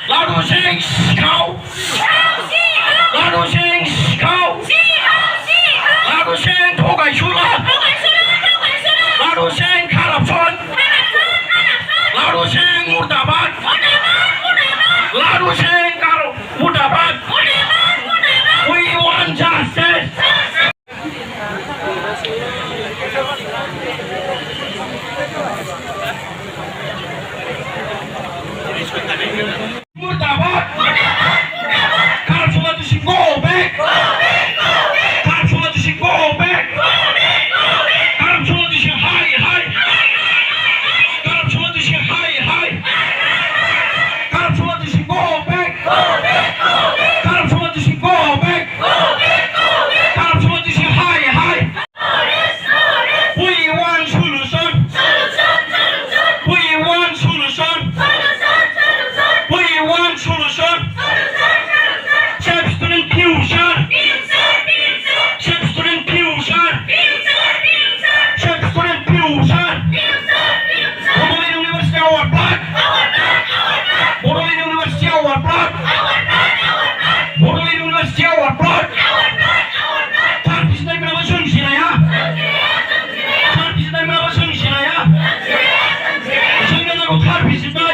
老百姓思考，老百姓思考，老百姓脱改出了，老百姓卡拉村，老百姓मुर्दाबाद,老百姓मुर्दाबाद, we want justice. मुर्दाबाद, corruption politician go back, corruption politician go back, corruption politician high, corruption politician high, corruption politician go back, corruption politician go back, corruption politician high. We want solution, we want solution, we want solution. Chef student fusion, chef student fusion, chef student fusion. Borderland University our blood, Borderland University our blood, Borderland University our blood. Third piece na mga sungsina ya, third piece na mga sungsina ya. Sungin na ko third piece na,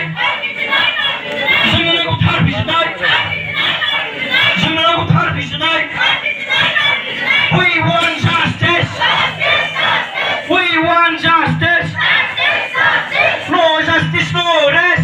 sungin na ko third piece na, sungin na ko third piece na. We want justice, we want justice. No justice, no rest.